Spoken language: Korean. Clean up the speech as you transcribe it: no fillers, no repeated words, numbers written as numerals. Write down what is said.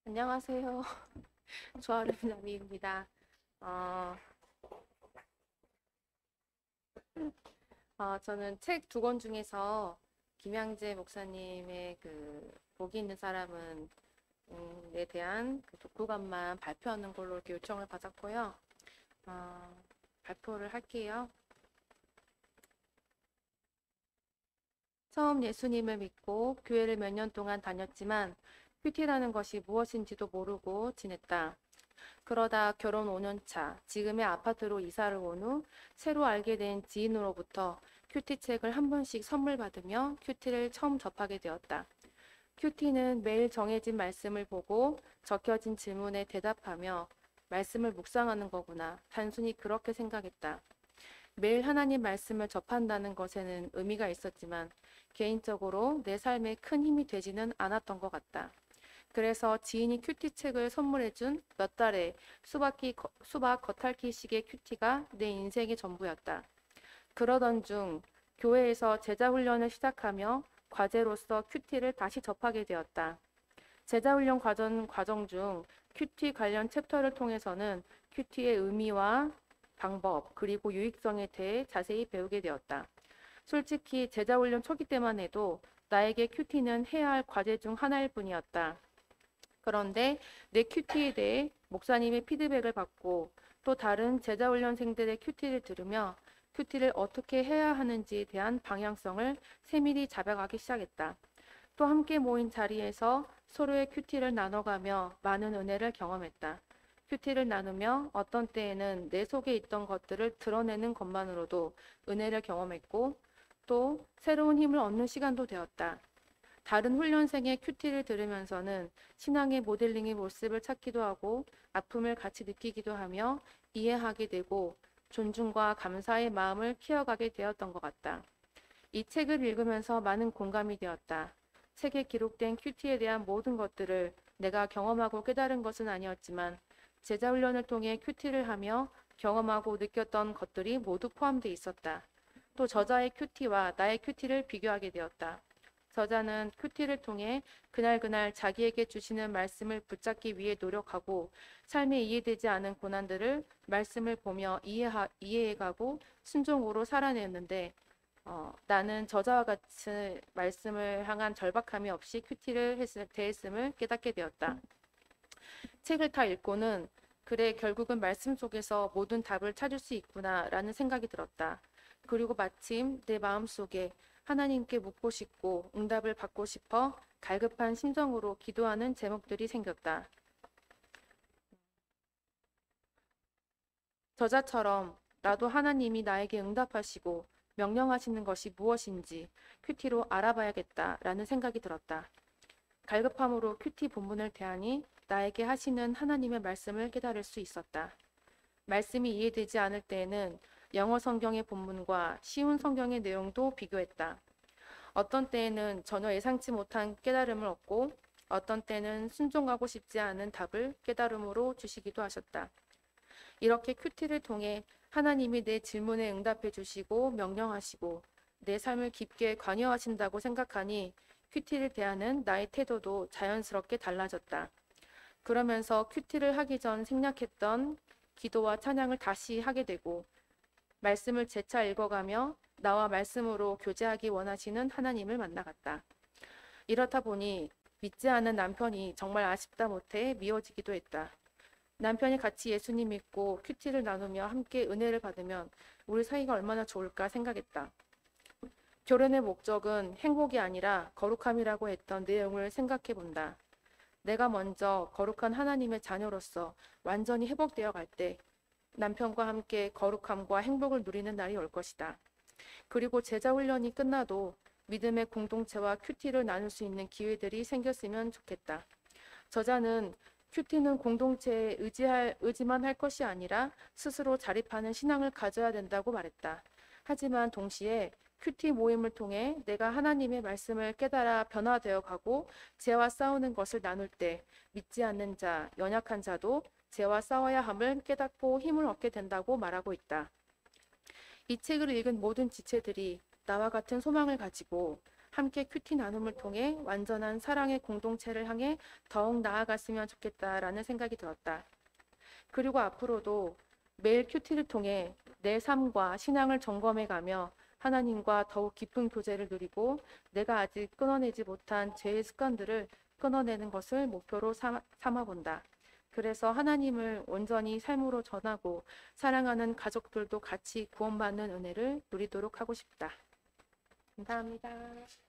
안녕하세요. 조아름 나미입니다. 어, 저는 책 두 권 중에서 김양재 목사님의 그 복이 있는 사람은 에 대한 그 독후감만 발표하는 걸로 이렇게 요청을 받았고요. 발표를 할게요. 처음 예수님을 믿고 교회를 몇 년 동안 다녔지만 큐티라는 것이 무엇인지도 모르고 지냈다. 그러다 결혼 5년 차, 지금의 아파트로 이사를 온 후 새로 알게 된 지인으로부터 큐티 책을 한 번씩 선물 받으며 큐티를 처음 접하게 되었다. 큐티는 매일 정해진 말씀을 보고 적혀진 질문에 대답하며 말씀을 묵상하는 거구나. 단순히 그렇게 생각했다. 매일 하나님 말씀을 접한다는 것에는 의미가 있었지만 개인적으로 내 삶에 큰 힘이 되지는 않았던 것 같다. 그래서 지인이 큐티 책을 선물해준 몇 달의 수박 겉핥기식의 큐티가 내 인생의 전부였다. 그러던 중 교회에서 제자훈련을 시작하며 과제로서 큐티를 다시 접하게 되었다. 제자훈련 과정 중 큐티 관련 챕터를 통해서는 큐티의 의미와 방법 그리고 유익성에 대해 자세히 배우게 되었다. 솔직히 제자훈련 초기 때만 해도 나에게 큐티는 해야 할 과제 중 하나일 뿐이었다. 그런데 내 큐티에 대해 목사님의 피드백을 받고 또 다른 제자훈련생들의 큐티를 들으며 큐티를 어떻게 해야 하는지에 대한 방향성을 세밀히 잡아가기 시작했다. 또 함께 모인 자리에서 서로의 큐티를 나눠가며 많은 은혜를 경험했다. 큐티를 나누며 어떤 때에는 내 속에 있던 것들을 드러내는 것만으로도 은혜를 경험했고 또 새로운 힘을 얻는 시간도 되었다. 다른 훈련생의 큐티를 들으면서는 신앙의 모델링의 모습을 찾기도 하고 아픔을 같이 느끼기도 하며 이해하게 되고 존중과 감사의 마음을 키워가게 되었던 것 같다. 이 책을 읽으면서 많은 공감이 되었다. 책에 기록된 큐티에 대한 모든 것들을 내가 경험하고 깨달은 것은 아니었지만 제자훈련을 통해 큐티를 하며 경험하고 느꼈던 것들이 모두 포함되어 있었다. 또 저자의 큐티와 나의 큐티를 비교하게 되었다. 저자는 큐티를 통해 그날그날 자기에게 주시는 말씀을 붙잡기 위해 노력하고 삶에 이해되지 않은 고난들을 말씀을 보며 이해해가고 순종으로 살아냈는데 나는 저자와 같이 말씀을 향한 절박함이 없이 큐티를 대했음을 깨닫게 되었다. 책을 다 읽고는 그래 결국은 말씀 속에서 모든 답을 찾을 수 있구나라는 생각이 들었다. 그리고 마침 내 마음속에 하나님께 묻고 싶고 응답을 받고 싶어 갈급한 심정으로 기도하는 제목들이 생겼다. 저자처럼 나도 하나님이 나에게 응답하시고 명령하시는 것이 무엇인지 큐티로 알아봐야겠다라는 생각이 들었다. 갈급함으로 큐티 본문을 대하니 나에게 하시는 하나님의 말씀을 깨달을 수 있었다. 말씀이 이해되지 않을 때에는 영어 성경의 본문과 쉬운 성경의 내용도 비교했다. 어떤 때에는 전혀 예상치 못한 깨달음을 얻고 어떤 때는 순종하고 싶지 않은 답을 깨달음으로 주시기도 하셨다. 이렇게 큐티를 통해 하나님이 내 질문에 응답해 주시고 명령하시고 내 삶을 깊게 관여하신다고 생각하니 큐티를 대하는 나의 태도도 자연스럽게 달라졌다. 그러면서 큐티를 하기 전 생략했던 기도와 찬양을 다시 하게 되고 말씀을 재차 읽어가며 나와 말씀으로 교제하기 원하시는 하나님을 만나갔다. 이렇다 보니 믿지 않는 남편이 정말 아쉽다 못해 미워지기도 했다. 남편이 같이 예수님 믿고 큐티를 나누며 함께 은혜를 받으면 우리 사이가 얼마나 좋을까 생각했다. 결혼의 목적은 행복이 아니라 거룩함이라고 했던 내용을 생각해 본다. 내가 먼저 거룩한 하나님의 자녀로서 완전히 회복되어 갈 때 남편과 함께 거룩함과 행복을 누리는 날이 올 것이다. 그리고 제자 훈련이 끝나도 믿음의 공동체와 큐티를 나눌 수 있는 기회들이 생겼으면 좋겠다. 저자는 큐티는 공동체에 의지만 할 것이 아니라 스스로 자립하는 신앙을 가져야 된다고 말했다. 하지만 동시에 큐티 모임을 통해 내가 하나님의 말씀을 깨달아 변화되어 가고 죄와 싸우는 것을 나눌 때 믿지 않는 자, 연약한 자도 죄와 싸워야 함을 깨닫고 힘을 얻게 된다고 말하고 있다. 이 책을 읽은 모든 지체들이 나와 같은 소망을 가지고 함께 큐티 나눔을 통해 완전한 사랑의 공동체를 향해 더욱 나아갔으면 좋겠다라는 생각이 들었다. 그리고 앞으로도 매일 큐티를 통해 내 삶과 신앙을 점검해가며 하나님과 더욱 깊은 교제를 누리고 내가 아직 끊어내지 못한 죄의 습관들을 끊어내는 것을 목표로 삼아본다. 그래서 하나님을 온전히 삶으로 전하고 사랑하는 가족들도 같이 구원받는 은혜를 누리도록 하고 싶다. 감사합니다.